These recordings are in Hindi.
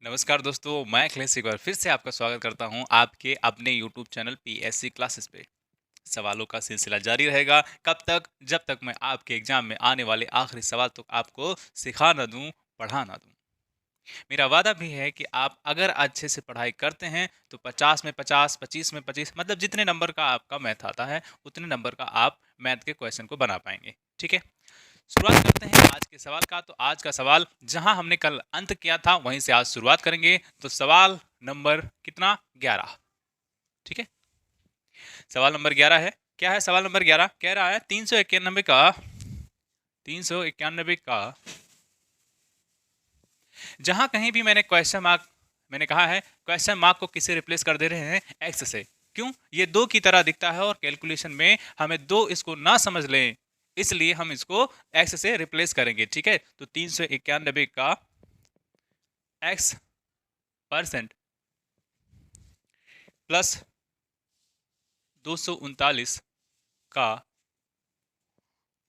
नमस्कार दोस्तों, मैं अखिलेश एक बार फिर से आपका स्वागत करता हूं आपके अपने यूट्यूब चैनल पीएससी क्लासेस पे। सवालों का सिलसिला जारी रहेगा कब तक, जब तक मैं आपके एग्जाम में आने वाले आखिरी सवाल तक आपको सिखा ना दूं, पढ़ा ना दूं। मेरा वादा भी है कि आप अगर अच्छे से पढ़ाई करते हैं तो 50 में 50, 25 में 25, मतलब जितने नंबर का आपका मैथ आता है उतने नंबर का आप मैथ के क्वेश्चन को बना पाएंगे। ठीक है, शुरुआत करते हैं आज के सवाल का। तो आज का सवाल जहां हमने कल अंत किया था वहीं से आज शुरुआत करेंगे। तो सवाल नंबर कितना, 11। ठीक है, सवाल नंबर 11 है। क्या है सवाल नंबर 11? कह रहा है 391 का जहां कहीं भी मैंने कहा है क्वेश्चन मार्क को किसे रिप्लेस कर दे रहे हैं, एक्स से। क्यों? ये दो की तरह दिखता है और कैलकुलेशन में हमें दो इसको ना समझ लें, इसलिए हम इसको एक्स से रिप्लेस करेंगे। ठीक है, तो 391 का एक्स परसेंट प्लस 239 का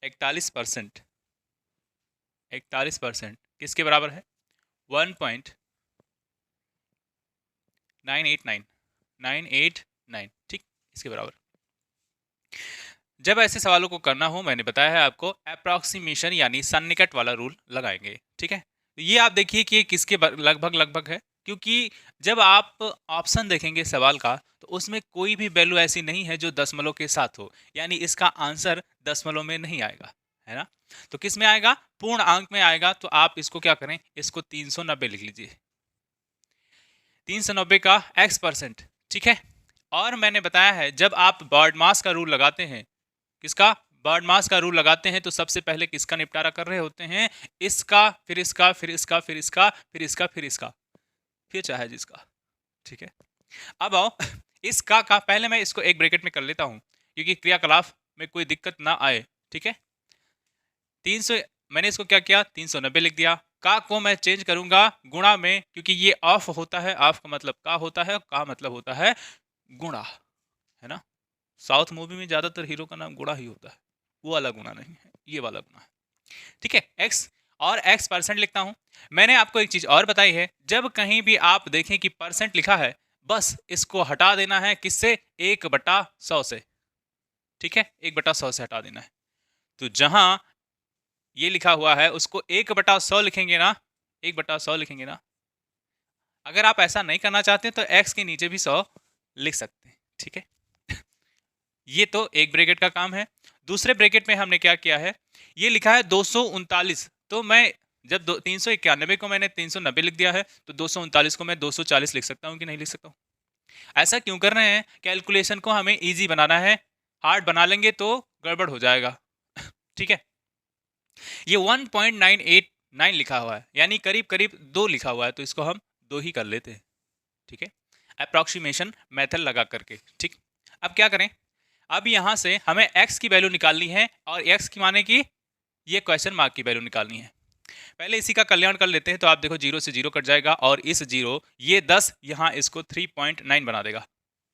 41%, 41% किसके बराबर है? 1.989 ठीक, इसके बराबर। जब ऐसे सवालों को करना हो, मैंने बताया है आपको, अप्रोक्सीमेशन यानी सन्निकट वाला रूल लगाएंगे। ठीक है, तो ये आप देखिए कि किसके लगभग लगभग है, क्योंकि जब आप ऑप्शन देखेंगे सवाल का तो उसमें कोई भी वैल्यू ऐसी नहीं है जो दशमलव के साथ हो, यानी इसका आंसर दशमलव में नहीं आएगा, है ना। तो किस में आएगा? पूर्ण अंक में आएगा। तो आप इसको क्या करें, इसको 390 लिख लीजिए। 390 का एक्स परसेंट। ठीक है, और मैंने बताया है जब आप बर्ड मास का रूल लगाते हैं, किसका? बर्ड मास का रूल लगाते हैं, तो सबसे पहले किसका निपटारा कर रहे होते हैं? इसका, फिर इसका, फिर इसका, फिर इसका, फिर इसका, फिर इसका, फिर चाहे जिसका। ठीक है, अब आओ इसका का पहले मैं इसको एक ब्रैकेट में कर लेता हूं क्योंकि क्रियाकलाप में कोई दिक्कत ना आए। ठीक है, 300, मैंने इसको क्या किया, 390 लिख दिया। का को मैं चेंज करूंगा गुणा में, क्योंकि ये ऑफ होता है, ऑफ का मतलब का होता है, का मतलब होता है गुणा, है ना। साउथ मूवी में ज्यादातर हीरो का नाम गुणा ही होता है, वो वाला गुणा नहीं है, ये वाला गुणा है। ठीक है, एक्स और एक्स परसेंट लिखता हूं। मैंने आपको एक चीज और बताई है, जब कहीं भी आप देखें कि परसेंट लिखा है, बस इसको हटा देना है, किससे? 1/100 से। ठीक है, 1/100 से हटा देना है। तो जहां ये लिखा हुआ है उसको 1/100 लिखेंगे ना, 1/100 लिखेंगे ना। अगर आप ऐसा नहीं करना चाहते तो एक्स के नीचे भी 100 लिख सकते हैं। ठीक है, ये तो एक ब्रैकेट का काम है। दूसरे ब्रैकेट में हमने क्या किया है, ये लिखा है 239, तो मैं जब 391 को मैंने 390 लिख दिया है, तो 239 को मैं 240 लिख सकता हूँ कि नहीं लिख सकता हूँ? ऐसा क्यों कर रहे हैं? कैलकुलेशन को हमें इजी बनाना है, हार्ड बना लेंगे तो गड़बड़ हो जाएगा। ठीक है, ये 1.989 लिखा हुआ है, यानी करीब करीब 2 लिखा हुआ है, तो इसको हम 2 ही कर लेते हैं। ठीक है, अप्रोक्सीमेशन मेथड लगा करके। ठीक, अब क्या करें, अब यहां से हमें x की वैल्यू निकालनी है, और x की माने कि ये क्वेश्चन मार्क की वैल्यू निकालनी है। पहले इसी का कल्याण कर लेते हैं, तो आप देखो 0 से 0 कट जाएगा, और इस 0 ये 10 यहाँ इसको 3.9 बना देगा।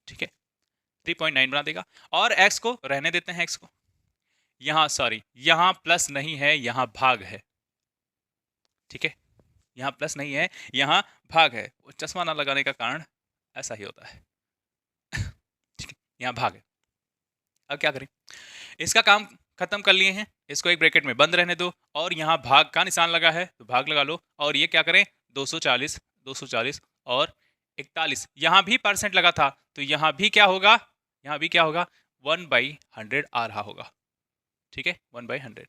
ठीक है, 3.9 बना देगा, और x को रहने देते हैं। x को यहाँ, सॉरी, यहाँ प्लस नहीं है, यहाँ भाग है। ठीक है, यहाँ प्लस नहीं है, यहाँ भाग है। चश्मा ना लगाने का कारण ऐसा ही होता है। ठीक है, यहाँ भाग है। अब क्या करें, इसका काम खत्म कर लिए हैं, इसको एक ब्रैकेट में बंद रहने दो, और यहाँ भाग का निशान लगा है तो भाग लगा लो, और ये क्या करें, 240, 240 और 41, यहाँ भी परसेंट लगा था, तो यहाँ भी क्या होगा, यहाँ भी क्या होगा, 1/100 आ रहा होगा। ठीक है, 1/100।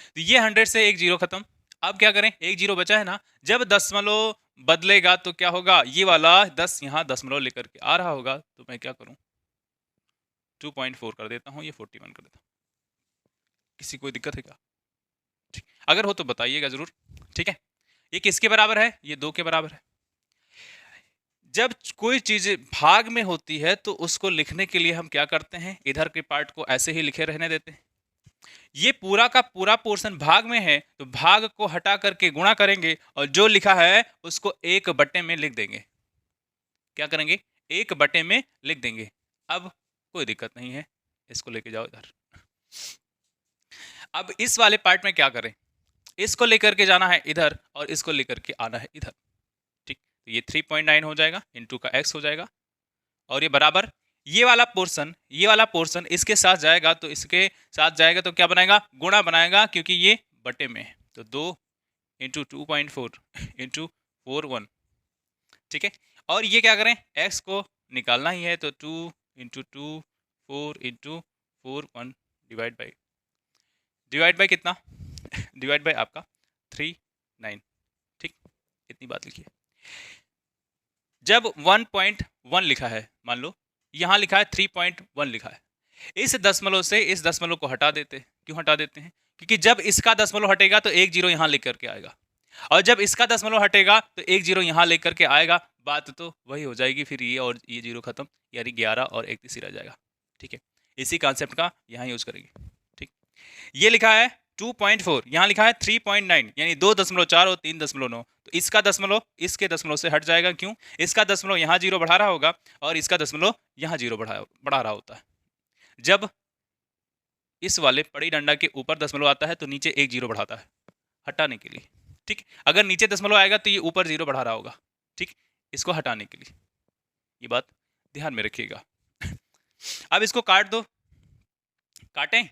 तो ये 100 से एक जीरो खत्म। अब क्या करें, एक जीरो बचा है ना, जब दशमलव बदलेगा तो क्या होगा, ये वाला 10 यहाँ दशमलव लेकर के आ रहा होगा, तो मैं क्या करूं, 2.4 कर देता हूं, ये 41 कर देता हूं। किसी कोई दिक्कत है क्या? ठीक, अगर हो तो बताइएगा जरूर। ठीक है, ये किसके बराबर है, ये 2 के बराबर है। जब कोई चीज भाग में होती है तो उसको लिखने के लिए हम क्या करते हैं, इधर के पार्ट को ऐसे ही लिखे रहने देते हैं। ये पूरा का पूरा पोर्शन भाग में है, तो भाग को हटा करके गुणा करेंगे, और जो लिखा है उसको 1/, में लिख देंगे। क्या करेंगे, 1/, में लिख देंगे। अब कोई दिक्कत नहीं है, इसको लेके जाओ इधर। अब इस वाले पार्ट में क्या करें, इसको लेकर के जाना है इधर, और इसको लेकर के आना है इधर। ठीक, तो ये 3.9 हो जाएगा, इंटू का x हो जाएगा, और ये बराबर ये वाला पोर्शन इसके साथ जाएगा, तो इसके साथ जाएगा तो क्या बनाएगा, गुणा बनाएगा, क्योंकि ये बटे में है, तो 2 इंटू 2.4 इंटू 4 1, ठीक है। और ये क्या करें, x को निकालना ही है, तो 2 इंटू 2 4 इंटू 4 1 डिवाइड बाई कितना डिवाइड बाई आपका 3 9, ठीक, इतनी बात लिखिए। जब 1.1 लिखा है, मान लो यहाँ लिखा है 3.1 लिखा है, इस दशमलव से इस दशमलव को हटा देते, क्यों हटा देते हैं, क्योंकि जब इसका दशमलव हटेगा तो एक जीरो यहाँ लेकर के आएगा, और जब इसका दशमलव हटेगा तो एक जीरो यहाँ लेकर के आएगा, बात तो वही हो जाएगी, फिर ये और ये जीरो खत्म, यानी 11 और 31 रह जाएगा, ठीक है। इसी कॉन्सेप्ट का यहाँ यूज करेंगे, ठीक। ये लिखा है 2.4, यहाँ लिखा है 3.9, यानी 2.4 और 3.9, तो इसका दशमलव इसके दशमलव से हट जाएगा, क्यों, इसका दशमलव यहाँ जीरो बढ़ा रहा होगा और इसका दशमलव यहाँ जीरो बढ़ा रहा होता है। जब इस वाले पड़ी डंडा के ऊपर दशमलव आता है तो नीचे एक जीरो बढ़ाता है हटाने के लिए, ठीक। अगर नीचे दशमलव आएगा तो ये ऊपर जीरो बढ़ा रहा होगा, ठीक, इसको हटाने के लिए, ये बात ध्यान में रखिएगा। अब इसको काट दो, काटें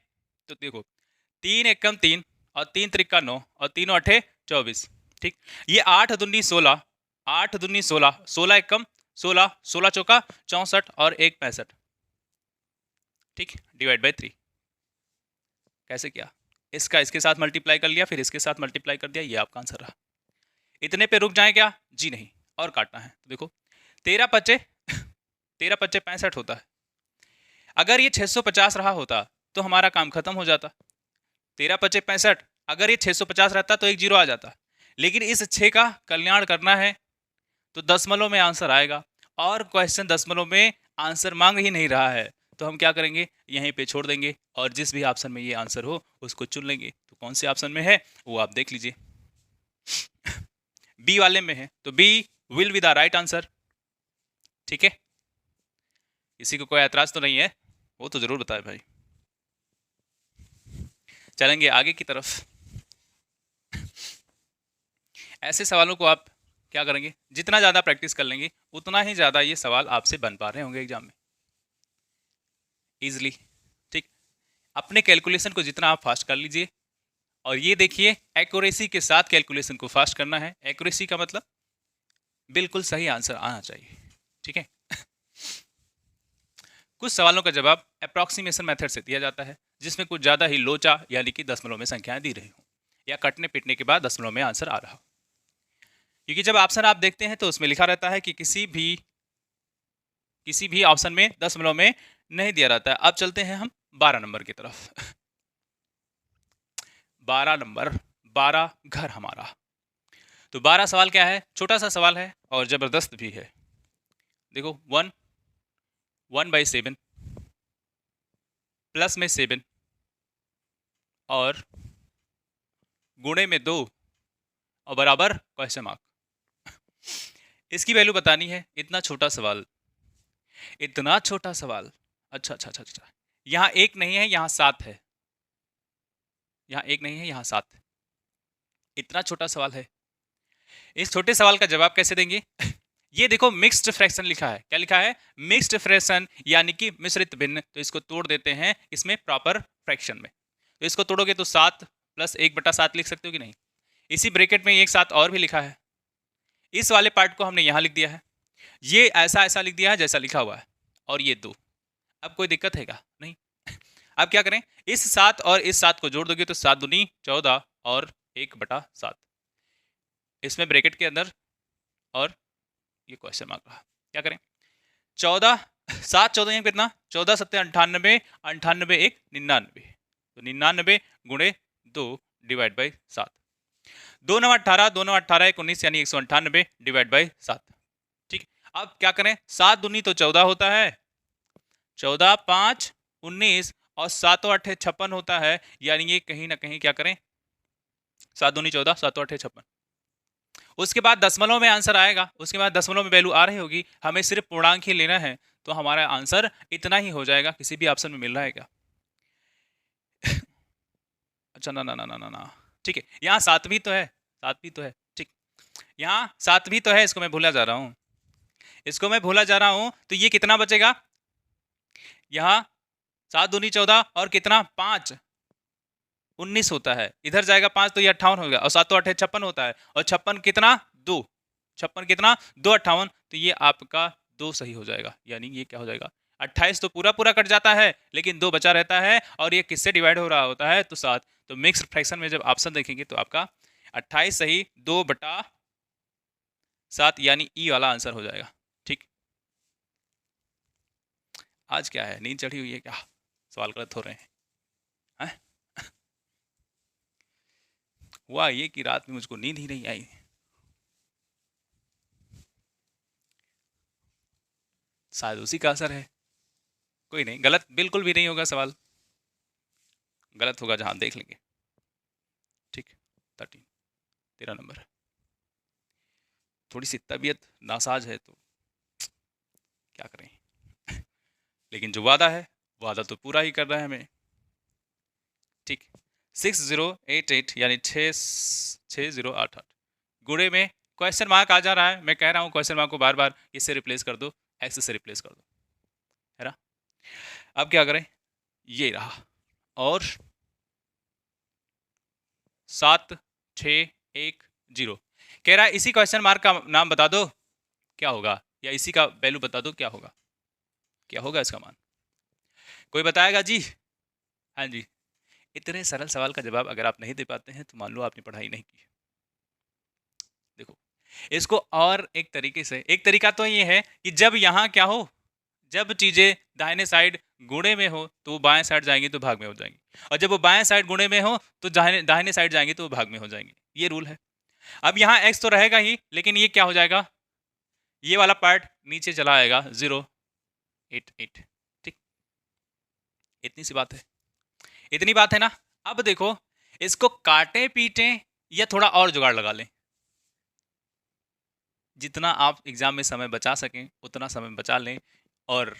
तो देखो 3 एकम 3 और 3 त्रिका 9 और 3 अठे 24, ठीक। ये 8 दूनी 16, 8 दूनी 16, 16 एकम 16, 16 चौका 64 और 1 65, ठीक, डिवाइड बाई 3। कैसे किया, इसका इसके साथ मल्टीप्लाई कर लिया, फिर इसके साथ मल्टीप्लाई कर दिया, ये आपका आंसर रहा। इतने पे रुक जाए क्या, जी नहीं, और काटना है, तो देखो 13 पच्चे 65 होता है। अगर ये 650 रहा होता तो हमारा काम खत्म हो जाता, 13 पच्चे 65, अगर ये 650 रहता तो एक जीरो आ जाता, लेकिन इस 6 का कल्याण करना है तो दशमलव में आंसर आएगा, और क्वेश्चन दशमलव में आंसर मांग ही नहीं रहा है, तो हम क्या करेंगे, यहीं पे छोड़ देंगे और जिस भी ऑप्शन में ये आंसर हो उसको चुन लेंगे। तो कौन से ऑप्शन में है वो आप देख लीजिए, बी वाले में है, तो B will be the right answer, ठीक है। किसी को कोई ऐतराज तो नहीं है, वो तो जरूर बताए भाई। चलेंगे आगे की तरफ। ऐसे सवालों को आप क्या करेंगे, जितना ज़्यादा प्रैक्टिस कर लेंगे उतना ही ज़्यादा ये सवाल आपसे बन पा रहे होंगे एग्जाम में इजीली, ठीक। अपने कैलकुलेशन को जितना आप फास्ट कर लीजिए, और ये देखिए एक्यूरेसी के साथ कैलकुलेशन को फास्ट करना है। एक्यूरेसी का मतलब बिल्कुल सही आंसर आना चाहिए, ठीक है। कुछ सवालों का जवाब अप्रॉक्सीमेशन मेथड से दिया जाता है, जिसमें कुछ ज़्यादा ही लोचा यानी कि दशमलव में संख्याएं दी रही हो, या कटने पिटने के बाद दशमलव में आंसर आ रहा हो। क्योंकि जब ऑप्शन आप देखते हैं तो उसमें लिखा रहता है कि किसी भी ऑप्शन में दशमलव में नहीं दिया रहता है। अब चलते हैं हम 12 नंबर की तरफ। 12 नंबर, 12 घर हमारा। तो 12 सवाल क्या है, छोटा सा सवाल है और जबरदस्त भी है। देखो 1/7 प्लस में 7 और गुणे में 2 और बराबर क्वेश्चन मार्क। इसकी वैल्यू बतानी है। इतना छोटा सवाल, इतना छोटा सवाल। अच्छा, यहाँ एक नहीं है, यहाँ 7 है। यहाँ एक नहीं है, यहाँ 7 है। इतना छोटा सवाल है, इस छोटे सवाल का जवाब कैसे देंगे? ये देखो मिक्स्ड फ्रैक्शन लिखा है। क्या लिखा है? मिक्स्ड फ्रैक्शन, यानी कि मिश्रित भिन्न। तो इसको तोड़ देते हैं इसमें प्रॉपर फ्रैक्शन में। तो इसको तोड़ोगे तो 7 + 1/7 लिख सकते हो कि नहीं? इसी ब्रैकेट में एक 7 और भी लिखा है। इस वाले पार्ट को हमने यहाँ लिख दिया है। ये ऐसा लिख दिया है जैसा लिखा हुआ है, और ये 2। अब कोई दिक्कत है क्या? नहीं। अब क्या करें? इस 7 और इस 7 को जोड़ दोगे तो 7 दूनी 14 और 1/7 इसमें ब्रैकेट के अंदर, और ये क्वेश्चन मार्क रहा। क्या करें? 14 7 14 में कितना? 14 7 98, 98 1 99। तो 99 गुणे 2 डिवाइड बाई 7। 2 9 18, 2 9 18 1 19, यानी 198 डिवाइड बाई 7। ठीक। अब क्या करें? 7 दूनी तो 14 होता है, 14 5 19 और 7 8 56 होता है, यानी ये कहीं ना कहीं क्या करें? 7 दूनी 14, 7 8 56। उसके बाद दशमलव में आंसर आएगा, उसके बाद दशमलव में वैल्यू आ रही होगी, हमें सिर्फ पूर्णांक ही लेना है, तो हमारा आंसर इतना ही हो जाएगा। किसी भी ऑप्शन में मिल रहा है क्या? अच्छा ना, ठीक है, यहाँ 7 भी तो है, 7 भी तो है। ठीक, यहाँ 7 भी तो है, इसको मैं भूला जा रहा हूँ, इसको मैं भूला जा रहा हूँ, तो ये कितना बचेगा? यहाँ 7 दूनी 14 और कितना 5 19 होता है, इधर जाएगा 5 तो ये 58 होगा, और 7 तो 8 56 होता है, और 56 कितना 2, 56 कितना 2 58, तो ये आपका 2 सही हो जाएगा, यानी ये क्या हो जाएगा 28 तो पूरा पूरा कट जाता है, लेकिन 2 बचा रहता है, और ये किससे डिवाइड हो रहा होता है? तो 7। तो मिक्स्ड फ्रैक्शन में जब ऑप्शन देखेंगे तो आपका 28 सही 2/7 यानी ई वाला आंसर हो जाएगा। ठीक, आज क्या है, नींद चढ़ी हुई है क्या? सवाल गलत हो रहे हैं, हैं? हुआ ये कि रात में मुझको नींद ही नहीं आई, शायद उसी का असर है। कोई नहीं, गलत बिल्कुल भी नहीं होगा सवाल, गलत होगा जहां देख लेंगे। ठीक, 13 13 नंबर। थोड़ी सी तबीयत नासाज है तो क्या करें, लेकिन जो वादा है वादा तो पूरा ही करना है हमें। ठीक, 6088 यानी 6088 गुणे में क्वेश्चन मार्क आ जा रहा है, मैं कह रहा हूँ क्वेश्चन मार्क को बार बार इससे रिप्लेस कर दो, एक्स से रिप्लेस कर दो, है ना? अब क्या करें, ये रहा, और 7610 कह रहा है इसी क्वेश्चन मार्क का नाम बता दो क्या होगा, या इसी का वैल्यू बता दो क्या होगा, क्या होगा इसका मान, कोई बताएगा जी? हाँ जी, इतने सरल सवाल का जवाब अगर आप नहीं दे पाते हैं तो मान लो आपने पढ़ाई नहीं की। देखो, इसको और एक तरीके से, एक तरीका तो ये है कि जब यहाँ क्या हो, जब चीजें दाहिने साइड गुणे में हो तो वो बाएं साइड जाएंगी तो भाग में हो जाएंगी, और जब वो बाएं साइड गुणे में हो तो दाहिने दाहिने साइड जाएंगी तो वो भाग में हो जाएंगी, ये रूल है। अब यहाँ x तो रहेगा ही, लेकिन ये क्या हो जाएगा, ये वाला पार्ट नीचे चला आएगा 088। ठीक, इतनी सी बात है, इतनी बात है ना? अब देखो, इसको काटे पीटे या थोड़ा और जुगाड़ लगा लें, जितना आप एग्जाम में समय बचा सकें उतना समय बचा लें और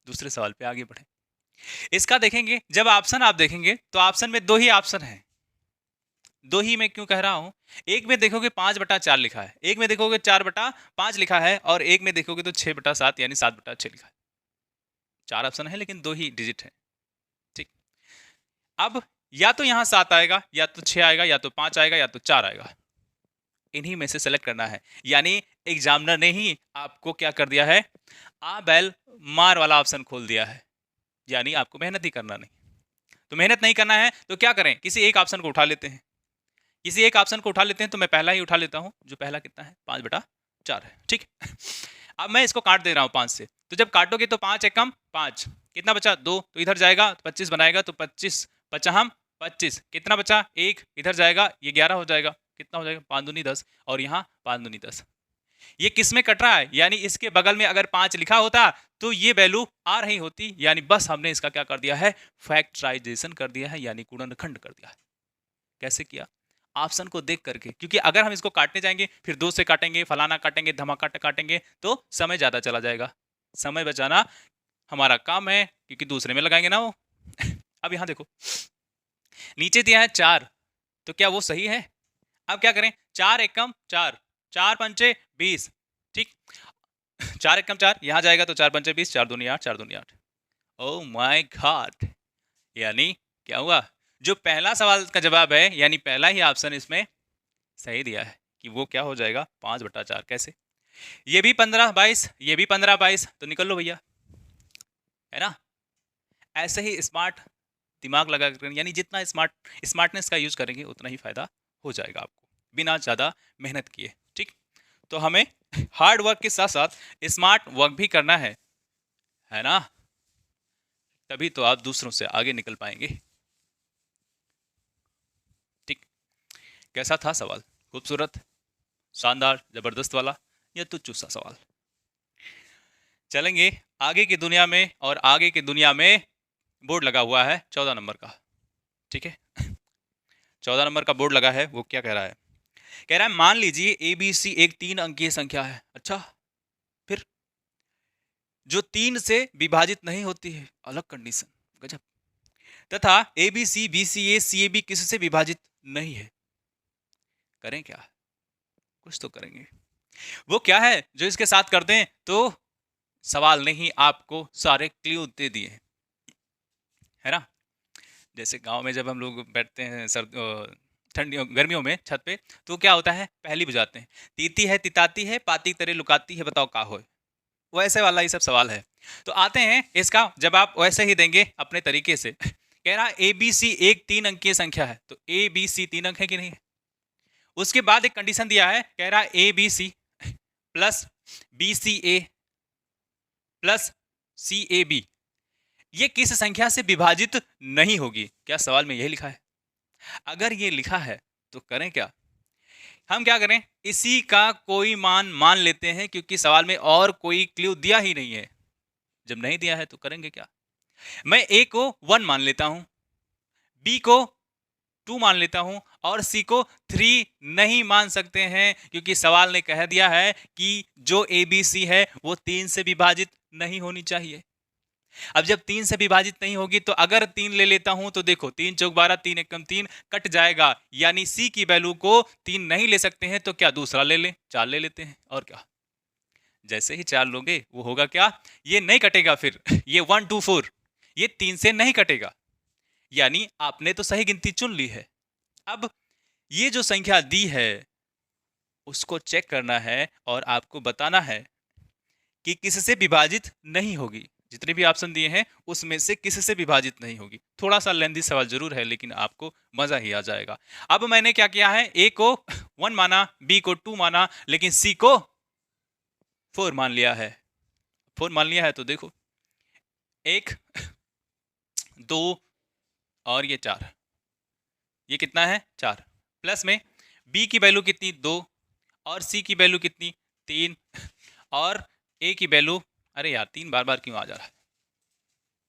दूसरे सवाल पे आगे बढ़ें। इसका देखेंगे, जब ऑप्शन आप देखेंगे तो ऑप्शन में 2 ही ऑप्शन है, 2 ही मैं क्यों कह रहा हूं, एक में देखोगे 5/4 लिखा है, एक में देखोगे 4/5 लिखा है, और एक में देखोगे तो 6/7 यानी 7/6 लिखा है। 4 ऑप्शन है लेकिन 2 ही डिजिट है। ठीक, अब या तो यहां 7 आएगा, या तो 6 आएगा, या तो 5 आएगा, या तो 4 आएगा, इन्हीं में से सेलेक्ट करना है। यानी एग्जामिनर ने ही आपको क्या कर दिया है, आ बैल मार वाला ऑप्शन खोल दिया है, यानी आपको मेहनत ही करना नहीं। तो मेहनत नहीं करना है तो क्या करें, किसी एक ऑप्शन को उठा लेते हैं, किसी एक ऑप्शन को उठा लेते हैं, तो मैं पहला ही उठा लेता हूं, जो पहला कितना है 5/4 है। ठीक, अब मैं इसको काट दे रहा हूं 5 से, तो जब काटोगे तो 5 एकम 5, कितना बचा 2, तो इधर जाएगा 25 बनाएगा, तो 25 पचाहम 25, कितना बचा 1, इधर जाएगा ये 11 हो जाएगा, कितना हो जाएगा 5 दूनी 10, और यहाँ 5 दूनी 10। ये किस में कट रहा है, यानी इसके बगल में अगर 5 लिखा होता तो ये वैल्यू आ रही होती, यानी बस हमने इसका क्या कर दिया है, फैक्टराइजेशन कर दिया है, यानी गुणनखंड कर दिया है। कैसे किया, ऑप्शन को देख करके, क्योंकि अगर हम इसको काटने जाएंगे फिर 2 से काटेंगे, फलाना काटेंगे, धमाका काटेंगे, तो समय ज्यादा चला जाएगा, समय बचाना हमारा काम है, क्योंकि दूसरे में लगाएंगे ना वो। अब यहां देखो, नीचे दिया है 4, तो क्या वो सही है? अब क्या करें, 4 एकम 4, 4 पंचे 20। ठीक, 4 एकम 4, यहां जाएगा तो 4 पंचे 20, 4 दूनी 8, 4 दूनी 8। ओ माय गॉड, यानी क्या हुआ, जो पहला सवाल का जवाब है, यानी पहला ही ऑप्शन इसमें सही दिया है कि वो क्या हो जाएगा 5/4। कैसे, ये भी 15/22, ये भी 15/22, तो निकल लो भैया, है ना? ऐसे ही स्मार्ट दिमाग लगा कर, यानी जितना स्मार्टनेस का यूज करेंगे उतना ही फायदा हो जाएगा आपको, बिना ज़्यादा मेहनत किए। ठीक, तो हमें हार्ड वर्क के साथ साथ स्मार्ट वर्क भी करना है ना? तभी तो आप दूसरों से आगे निकल पाएंगे। ठीक, कैसा था सवाल, खूबसूरत, शानदार, जबरदस्त वाला, या तुच्छ सा सवाल? चलेंगे आगे की दुनिया में, और आगे की दुनिया में बोर्ड लगा हुआ है 14 नंबर का। ठीक है, 14 नंबर का बोर्ड लगा है, वो क्या कह रहा है, कह रहा है मान लीजिए ABC एक 3 अंकीय संख्या है। अच्छा, फिर जो 3 से विभाजित नहीं होती है, अलग कंडीशन, गजब। तथा ABC BCA CAB किससे विभाजित नहीं है, करें क्या? कुछ तो करेंगे। वो क्या है जो इसके साथ कर दें तो सवाल ने ही आपको सारे क्लू दे दिए हैं, है ना। जैसे गांव में जब हम लोग बैठते हैं ठंडियों गर्मियों में छत पे, तो क्या होता है, पहेली बुझाते हैं, तीती है तिताती है पाती तरे लुकाती है बताओ का होए। वैसे वाला ही सब सवाल है। तो आते हैं इसका जवाब वैसे ही देंगे अपने तरीके से। कह रहा ए बी सी एक 3 अंकीय संख्या है, तो ए बी सी 3 अंक है कि नहीं है। उसके बाद एक कंडीशन दिया है, कह रहा A B C plus B C A plus C A B ये किस संख्या से विभाजित नहीं होगी। क्या सवाल में यही लिखा है? अगर ये लिखा है तो करें क्या, हम क्या करें, इसी का कोई मान मान लेते हैं, क्योंकि सवाल में और कोई क्लू दिया ही नहीं है। जब नहीं दिया है तो करेंगे क्या, मैं ए को 1 मान लेता हूं, बी को 2 मान लेता हूं और सी को 3 नहीं मान सकते हैं, क्योंकि सवाल ने कह दिया है कि जो ए बी सी है वो 3 से विभाजित नहीं होनी चाहिए। अब जब 3 से विभाजित नहीं होगी तो अगर 3 ले लेता हूं तो देखो 3 चौक 12 3 एकम 3 कट जाएगा, यानी सी की वैल्यू को 3 नहीं ले सकते हैं, तो क्या दूसरा ले लें, 4 ले लेते हैं। और क्या, जैसे ही 4 लोगे वो होगा क्या, ये नहीं कटेगा फिर ये 1 2 4 ये 3 से नहीं कटेगा, यानी आपने तो सही गिनती चुन ली है। अब ये जो संख्या दी है उसको चेक करना है और आपको बताना है कि किससे विभाजित नहीं होगी। जितने भी ऑप्शन दिए हैं उसमें से किससे विभाजित नहीं होगी। थोड़ा सा लेंथी सवाल जरूर है लेकिन आपको मजा ही आ जाएगा। अब मैंने क्या किया है, ए को 1 माना, बी को 2 माना, लेकिन सी को 4 मान लिया है। 4 मान लिया है तो देखो 1 2 और ये 4, ये कितना है 4, प्लस में बी की वैल्यू कितनी 2 और सी की वैल्यू कितनी 3 और ए की वैल्यू, अरे यार 3 बार बार क्यों आ जा रहा है,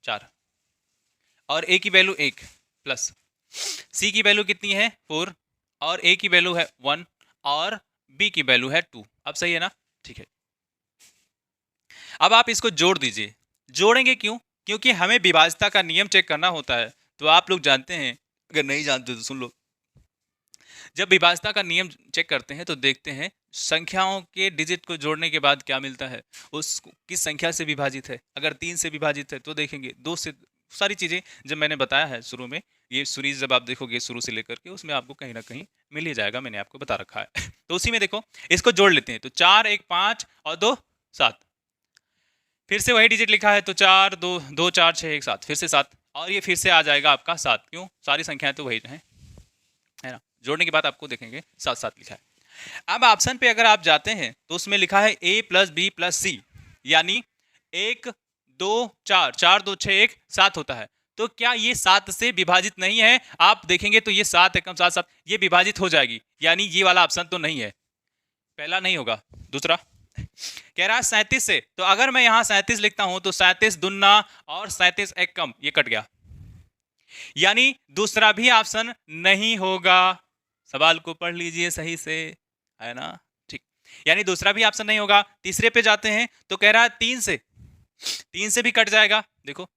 4 और ए की वैल्यू 1 प्लस सी की वैल्यू कितनी है 4 और ए की वैल्यू है 1 और बी की वैल्यू है 2। अब सही है ना, ठीक है। अब आप इसको जोड़ दीजिए। जोड़ेंगे क्यों, क्योंकि हमें विभाज्यता का नियम चेक करना होता है। तो आप लोग जानते हैं, अगर नहीं जानते तो सुन लो। जब विभाज्यता का नियम चेक करते हैं तो देखते हैं संख्याओं के डिजिट को जोड़ने के बाद क्या मिलता है, उस किस संख्या से विभाजित है। अगर 3 से विभाजित है तो देखेंगे 2 से, सारी चीज़ें जब मैंने बताया है शुरू में, ये सीरीज जब आप देखोगे शुरू से लेकर के उसमें आपको कहीं ना कहीं मिल ही जाएगा, मैंने आपको बता रखा है। तो उसी में देखो इसको जोड़ लेते हैं, तो 4 1 5 और 2 7, फिर से वही डिजिट लिखा है तो 4 2 2 4 6 1 7, फिर से 7 और ये फिर से आ जाएगा आपका 7। क्यों, सारी संख्याएं तो वही हैं, है ना। जोड़ने के बाद आपको देखेंगे 7 7 लिखा है। अब ऑप्शन पे अगर आप जाते हैं तो उसमें लिखा है a प्लस बी प्लस सी, यानी 1 2 4 4 2 6 1 7 होता है। तो क्या ये 7 से विभाजित नहीं है? आप देखेंगे तो ये 7 एकम 7 7 ये विभाजित हो जाएगी, यानी ये वाला ऑप्शन तो नहीं है, पहला नहीं होगा। दूसरा कह रहा है 37 से, तो अगर मैं यहां 37 लिखता हूं तो 37 दुन्ना और 37 एकम, ये कट गया, यानी दूसरा भी ऑप्शन नहीं होगा। सवाल को पढ़ लीजिए सही से, है ना, ठीक, यानी दूसरा भी ऑप्शन नहीं होगा। तीसरे पे जाते हैं तो कह रहा है 3 से, 3 से भी कट जाएगा। देखो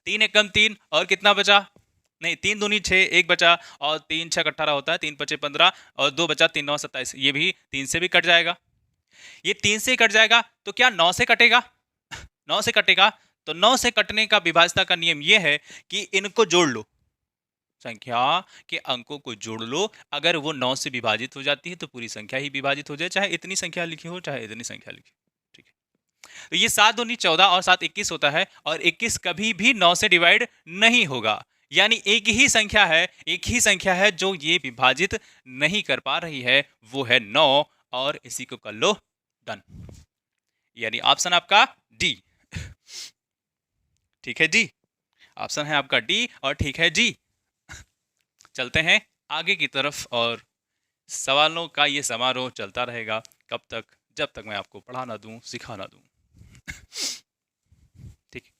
3 एकम 3 और कितना बचा, नहीं 3 दूनी 6 1 बचा और 3 6 18 होता है, 3 5 15 और 2 बचा 3 9 27, ये भी 3 से भी कट जाएगा। ये 3 से कट जाएगा तो क्या 9 से कटेगा? 9 से कटेगा, तो 9 से कटने का विभाज्यता का नियम यह है कि इनको जोड़ लो, संख्या के अंकों को जोड़ लो। अगर वो 9 से विभाजित हो जाती है तो पूरी संख्या ही विभाजित हो जाए, चाहे इतनी संख्या लिखी हो चाहे इतनी संख्या लिखी, ठीक है। तो ये 7 दूनी 14 और 7 21 होता है, और 21 कभी भी 9 से डिवाइड नहीं होगा, यानी एक ही संख्या है, एक ही संख्या है जो ये विभाजित नहीं कर पा रही है, वो है 9, और इसी को कर लो डन, यानी ऑप्शन आपका डी, ठीक है जी, ऑप्शन है आपका डी और ठीक है जी। चलते हैं आगे की तरफ और सवालों का ये समारोह चलता रहेगा, कब तक, जब तक मैं आपको पढ़ा ना दूं, सिखा ना दूं, ठीक।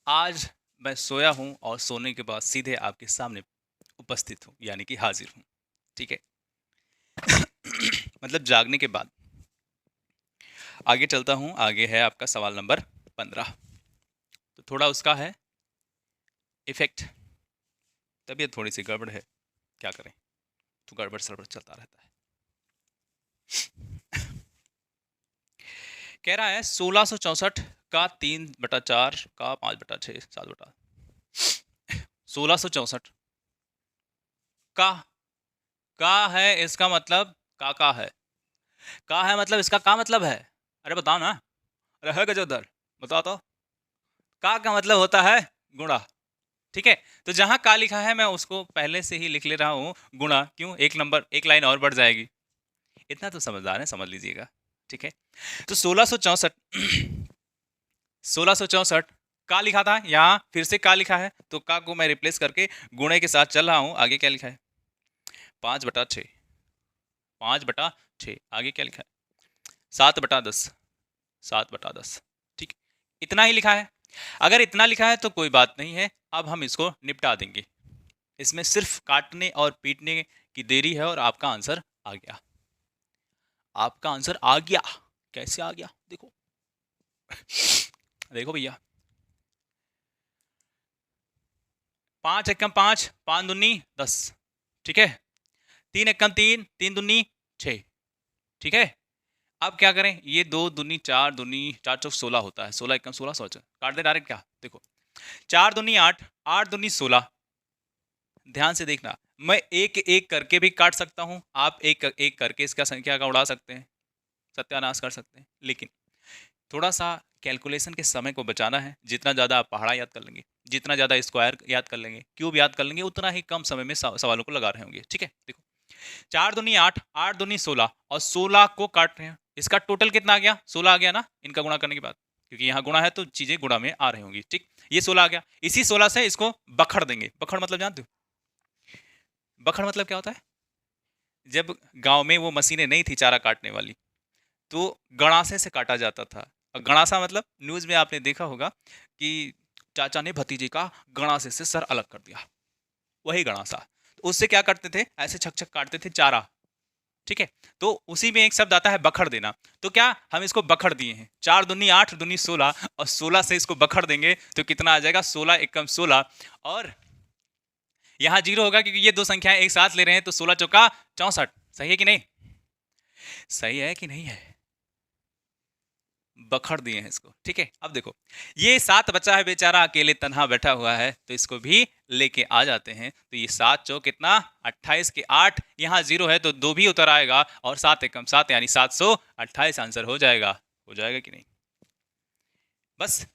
आज मैं सोया हूं और सोने के बाद सीधे आपके सामने उपस्थित हूं, यानी कि हाजिर हूं, ठीक है। मतलब जागने के बाद। आगे चलता हूं, आगे है आपका सवाल नंबर 15। तो थोड़ा उसका है इफेक्ट, तबीयत थोड़ी सी गड़बड़ है, क्या करें, तो गड़बड़ सड़बड़ चलता रहता है। कह रहा है 1664 का 3/4 का 5/6 7/, 1664 का है इसका मतलब का है, का है मतलब इसका का मतलब है, अरे बताओ ना, अरे है गजोदर, बताओ तो। का मतलब होता है गुणा, ठीक है। तो जहां का लिखा है मैं उसको पहले से ही लिख ले रहा हूं गुणा, क्यों, एक नंबर एक लाइन और बढ़ जाएगी, इतना तो समझदार है, समझ लीजिएगा, ठीक है। तो 1664 1664 का लिखा था, यहाँ फिर से का लिखा है, तो का को मैं रिप्लेस करके गुणे के साथ चल रहा हूं। आगे क्या लिखा है, 5/6, 5/6, आगे क्या लिखा है 7/10, 7/10, ठीक, इतना ही लिखा है। अगर इतना लिखा है तो कोई बात नहीं है, अब हम इसको निपटा देंगे। इसमें सिर्फ काटने और पीटने की देरी है और आपका आंसर आ गया, आपका आंसर आ गया। कैसे आ गया, देखो देखो भैया, 5 एकम 5, 5 दूनी 10, ठीक है, 3 एकम 3, 3 दूनी 6, ठीक है। अब क्या करें, ये 2 दूनी 4, दूनी 4 चौक 16 होता है, 16 एकम 16, 16 काट दे डायरेक्ट, क्या देखो 4 दूनी 8, 8 दूनी 16, ध्यान से देखना, मैं एक एक करके भी काट सकता हूं, आप एक एक करके इसका संख्या का उड़ा सकते हैं, सत्यानाश कर सकते हैं, लेकिन थोड़ा सा कैलकुलेशन के समय को बचाना है। जितना ज़्यादा आप पहाड़ा याद कर लेंगे, जितना ज़्यादा स्क्वायर याद कर लेंगे, क्यूब याद कर लेंगे, उतना ही कम समय में सवालों को लगा रहे होंगे, ठीक है। देखो 4 दूनी 8, 8 दूनी 16 और 16 को काट रहे हैं, इसका टोटल कितना आ गया, 16 आ गया ना, इनका गुणा करने के बाद, क्योंकि यहाँ गुणा है तो चीज़ें गुणा में आ रही होंगी, ठीक। ये 16 आ गया, इसी 16 से इसको बखड़ देंगे। बखड़ मतलब जानते हो, बखड़ मतलब क्या होता है, जब गांव में वो मशीनें नहीं थी चारा काटने वाली, तो गणासे से काटा जाता था। और गणासा मतलब न्यूज में आपने देखा होगा कि चाचा ने भतीजे का गणासे से सर अलग कर दिया, वही गणासा। तो उससे क्या करते थे, ऐसे छक छक काटते थे चारा, ठीक है। तो उसी में एक शब्द आता है बखड़ देना, तो क्या हम इसको बखड़ दिए हैं, 4 दूनी 8 दूनी 16 और 16 से इसको बखड़ देंगे तो कितना आ जाएगा, 16 एकम 16, और यहाँ 0 होगा क्योंकि ये दो संख्याएं एक साथ ले रहे हैं, तो 16 चौका 64, सही है कि नहीं, सही है कि नहीं है, बखड़ दिए हैं इसको, ठीक है। अब देखो ये 7 बचा है बेचारा, अकेले तन्हा बैठा हुआ है, तो इसको भी लेके आ जाते हैं। तो ये 7 चौक कितना 28 के 8, यहाँ 0 है तो 2 भी उतर आएगा, और 7 एकम 7 यानी 728 आंसर हो जाएगा, हो जाएगा कि नहीं। बस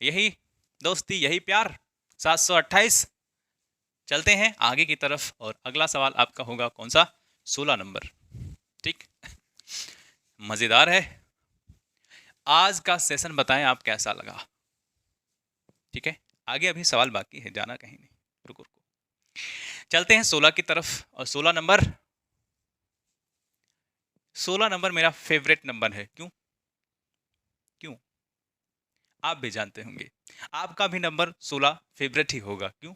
यही दोस्ती, यही प्यार, 728। चलते हैं आगे की तरफ, और अगला सवाल आपका होगा कौन सा, 16 नंबर, ठीक। मजेदार है। आज का सेशन बताएं आप कैसा लगा, ठीक है। आगे अभी सवाल बाकी है, जाना कहीं नहीं, रुको रुको, चलते हैं 16 की तरफ। और 16 नंबर मेरा फेवरेट नंबर है, क्यों, क्यों आप भी जानते होंगे, आपका भी नंबर 16 फेवरेट ही होगा, क्यों।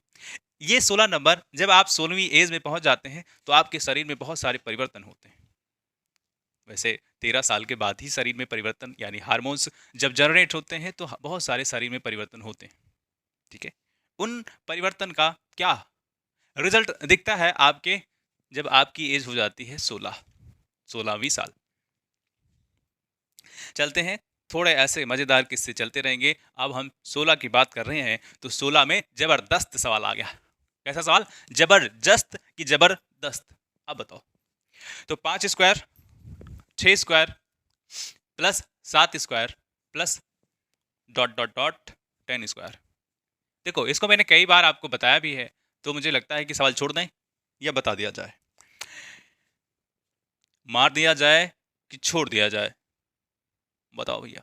ये 16 नंबर, जब आप 16वीं एज में पहुंच जाते हैं तो आपके शरीर में बहुत सारे परिवर्तन होते हैं। वैसे 13 साल के बाद ही शरीर में परिवर्तन यानी हार्मोन्स जब जनरेट होते हैं तो बहुत सारे शरीर में परिवर्तन होते हैं, ठीक है। उन परिवर्तन का क्या रिजल्ट दिखता है आपके, जब आपकी एज हो जाती है 16वीं साल। चलते हैं, थोड़े ऐसे मजेदार किस्से चलते रहेंगे। अब हम 16 की बात कर रहे हैं, तो 16 में जबरदस्त सवाल आ गया। कैसा सवाल, जबरदस्त की जबरदस्त। अब बताओ, तो 5 square 6 square plus 7 square plus dot dot dot 10 square. देखो इसको मैंने कई बार आपको बताया भी है, तो मुझे लगता है कि सवाल छोड़ दें या बता दिया जाए, मार दिया जाए कि छोड़ दिया जाए, बताओ भैया।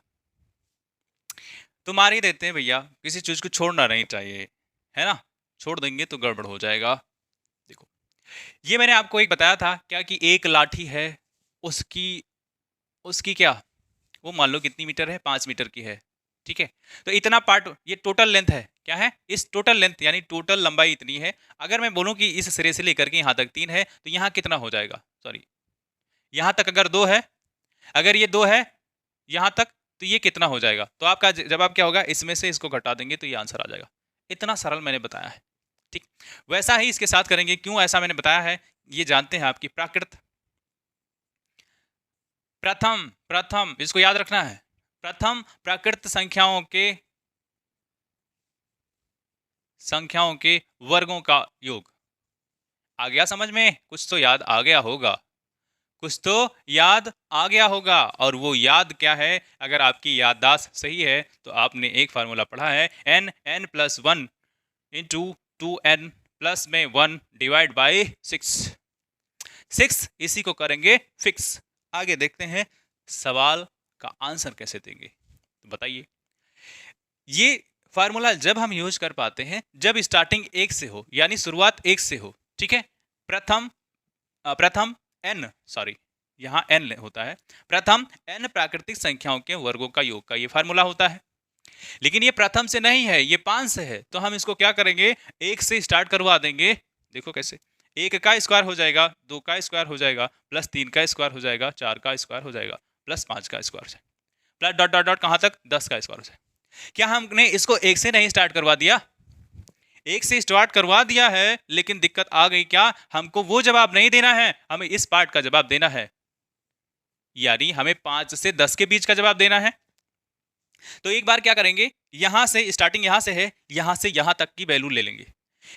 तो मार ही देते हैं भैया, किसी चीज को छोड़ना नहीं चाहिए, है ना, छोड़ देंगे तो गड़बड़ हो जाएगा। देखो ये मैंने आपको एक बताया था क्या, कि एक लाठी है, उसकी उसकी क्या, वो मान लो कितनी मीटर है, 5 मीटर की है, ठीक है। तो इतना पार्ट, ये टोटल लेंथ है, क्या है, इस टोटल लेंथ यानी टोटल लंबाई इतनी है। अगर मैं बोलूं कि इस सिरे से लेकर के यहाँ तक 3 है, तो यहाँ कितना हो जाएगा, सॉरी यहाँ तक अगर 2 है, अगर ये 2 है यहाँ तक, तो ये कितना हो जाएगा। तो आपका जवाब क्या होगा, इसमें से इसको घटा देंगे तो ये आंसर आ जाएगा। इतना सरल मैंने बताया है, ठीक, वैसा ही इसके साथ करेंगे। क्यों ऐसा मैंने बताया है ये जानते हैं आपकी प्रकृत प्रथम प्रथम इसको याद रखना है, प्रथम प्राकृत संख्याओं के वर्गों का योग। आ गया समझ में? कुछ तो याद आ गया होगा, कुछ तो याद आ गया होगा। और वो याद क्या है? अगर आपकी याददाश्त सही है तो आपने एक फार्मूला पढ़ा है, n+1 इंटू 2n प्लस में 1 डिवाइड बाई 6। इसी को करेंगे फिक्स। आगे देखते हैं सवाल का आंसर कैसे देंगे, तो बताइए। ये फार्मूला जब हम यूज कर पाते हैं जब स्टार्टिंग 1 से हो, यानी शुरुआत 1 से हो। ठीक है, प्रथम n, सॉरी यहाँ n होता है, प्रथम n प्राकृतिक संख्याओं के वर्गों का योग का ये फार्मूला होता है। लेकिन ये प्रथम से नहीं है, ये 5 से है, तो हम इसको क्या करेंगे, 1 से स्टार्ट करवा देंगे। देखो कैसे, 1 का स्क्वायर हो जाएगा, 2 का स्क्वायर हो जाएगा, प्लस 3 का स्क्वायर हो जाएगा, 4 का स्क्वायर हो जाएगा, प्लस 5 का स्क्वायर हो जाएगा, प्लस डॉट डॉट डॉट कहाँ तक, 10 का स्क्वायर हो जाएगा। क्या हमने इसको 1 से नहीं स्टार्ट करवा दिया? 1 से स्टार्ट करवा दिया है, लेकिन दिक्कत आ गई क्या, हमको वो जवाब नहीं देना है, हमें इस पार्ट का जवाब देना है, यानी हमें 5 से 10 के बीच का जवाब देना है। तो एक बार क्या करेंगे, यहां से स्टार्टिंग यहां से है, यहां से यहां तक की वैल्यू ले लेंगे।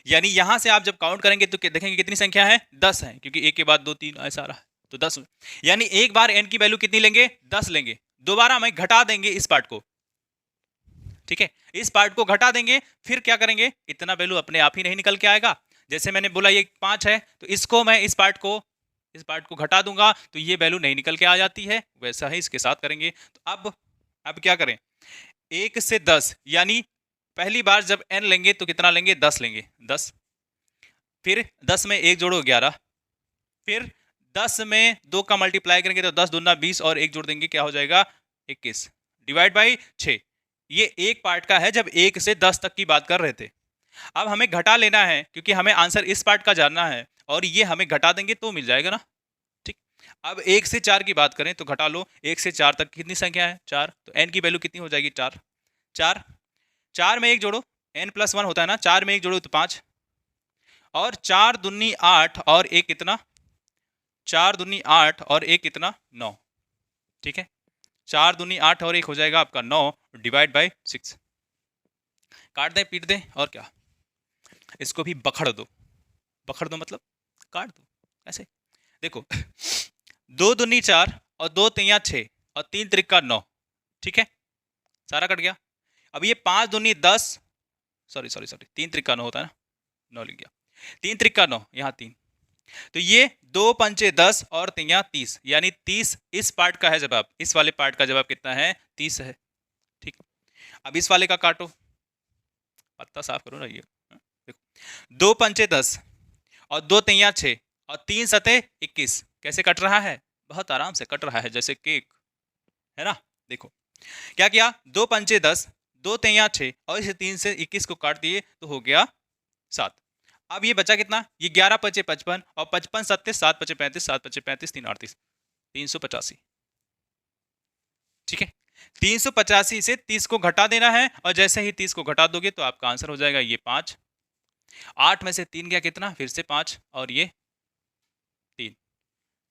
यानी यहां से आप जब काउंट करेंगे तो देखेंगे कितनी संख्या है, 10 है, क्योंकि एक के बाद 2 3 ऐसा आ रहा है, तो 10। यानी एक बार n की वैल्यू कितनी लेंगे, 10 लेंगे। दोबारा हमें घटा देंगे इस पार्ट को, ठीक है, इस पार्ट को घटा देंगे। फिर क्या करेंगे, इतना वैल्यू अपने आप ही नहीं निकल के आएगा। जैसे मैंने बोला ये 5 है, तो इसको मैं इस पार्ट को घटा दूंगा तो ये वैल्यू नहीं निकल के आ जाती है। वैसा ही इसके साथ करेंगे। तो अब क्या करें, 1 से 10, यानी पहली बार जब n लेंगे तो कितना लेंगे, 10 लेंगे, 10। फिर 10 में 1 जोड़ो 11, फिर 10 में 2 का मल्टीप्लाई करेंगे तो 10 दूना 20 और 1 जोड़ देंगे, क्या हो जाएगा, 21 डिवाइड बाई 6। ये एक पार्ट का है जब 1 से 10 तक की बात कर रहे थे। अब हमें घटा लेना है, क्योंकि हमें आंसर इस पार्ट का जानना है, और ये हमें घटा देंगे तो मिल जाएगा ना। ठीक, अब 1 से 4 की बात करें तो घटा लो, 1 से 4 तक कितनी संख्या है, 4, तो n की वैल्यू कितनी हो जाएगी, 4। 4 में 1 जोड़ो, n+1 होता है ना, 4 में 1 जोड़ो तो 5, और 4 दूनी 8 और 1 कितना, 4 दूनी 8 और 1 कितना, 9। ठीक है, 4 दूनी 8 और 1 हो जाएगा आपका 9 डिवाइड बाई 6। काट दें, पीट दें, और क्या, इसको भी बखड़ दो मतलब काट दो ऐसे। देखो 2 दूनी 4 और 2 तिया 6 और 3 त्रिका 9। ठीक है, सारा कट गया। अब ये 5 दूनी 10, सॉरी 3 त्रिका 9 होता है ना, 9 लिख गया, 3 त्रिका 9, यहाँ 3, तो ये 2 पंचे 10 और 3 30, यानी 30 इस पार्ट का है जवाब। इस वाले पार्ट का जवाब कितना है, 30 है। ठीक, अब इस वाले का काटो, पत्ता साफ करो ना ये। देखो 2 पंचे 10 और 2 तिया 6 और 3 सते 21, कैसे कट रहा है, बहुत आराम से कट रहा है, जैसे केक है ना। देखो क्या किया, 2 पंचे 10, 2 तिया 6 और इसे 3 से 21 को काट दिए तो हो गया 7। अब ये बचा कितना, ये 11 पचे 55 और 55 सत्ते 7 पचे 35, 7 पचे 35, 3 38, 385। ठीक है, 385 से 30 को घटा देना है, और जैसे ही 30 को घटा दोगे तो आपका आंसर हो जाएगा ये 5। 8 में से 3 गया कितना, फिर से 5 और ये 3,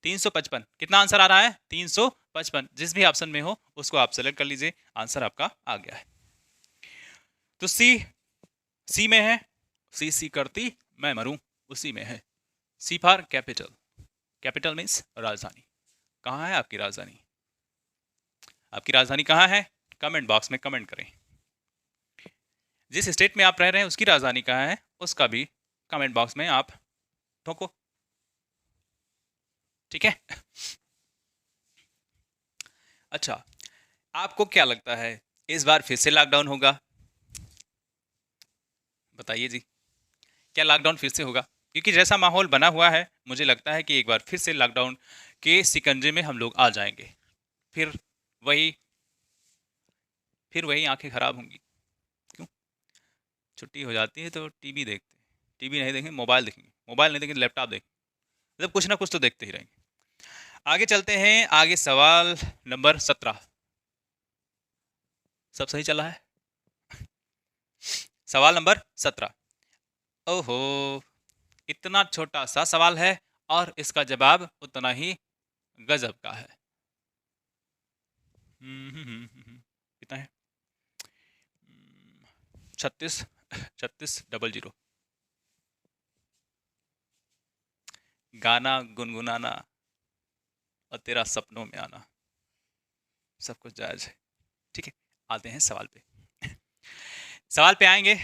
355। कितना आंसर आ रहा है, 355। जिस भी ऑप्शन में हो उसको आप सेलेक्ट कर लीजिए, आंसर आपका आ गया है। तो सी में है, सी करती मैं मरूं, उसी में है। सी फॉर कैपिटल, कैपिटल मीन्स राजधानी। कहाँ है आपकी राजधानी, आपकी राजधानी कहाँ है, कमेंट बॉक्स में कमेंट करें। जिस स्टेट में आप रह रहे हैं उसकी राजधानी कहाँ है, उसका भी कमेंट बॉक्स में आप ठोको। ठीक है, अच्छा, आपको क्या लगता है इस बार फिर से लॉकडाउन होगा, बताइए जी, क्या लॉकडाउन फिर से होगा? क्योंकि जैसा माहौल बना हुआ है मुझे लगता है कि एक बार फिर से लॉकडाउन के शिकंजे में हम लोग आ जाएंगे। फिर वही आंखें खराब होंगी। क्यों, छुट्टी हो जाती है तो टीवी देखते हैं, टीवी नहीं देखेंगे मोबाइल देखेंगे, मोबाइल नहीं देखेंगे लैपटॉप देखेंगे, मतलब कुछ ना कुछ तो देखते ही रहेंगे। आगे चलते हैं, आगे सवाल नंबर 17। सब सही चला है? सवाल नंबर 17, ओहो, इतना छोटा सा सवाल है और इसका जवाब उतना ही गजब का है। कितना है? 36, 3600। गाना गुनगुनाना और तेरा सपनों में आना, सब कुछ जायज है। ठीक है, आते हैं सवाल पे। सवाल पे आएंगे,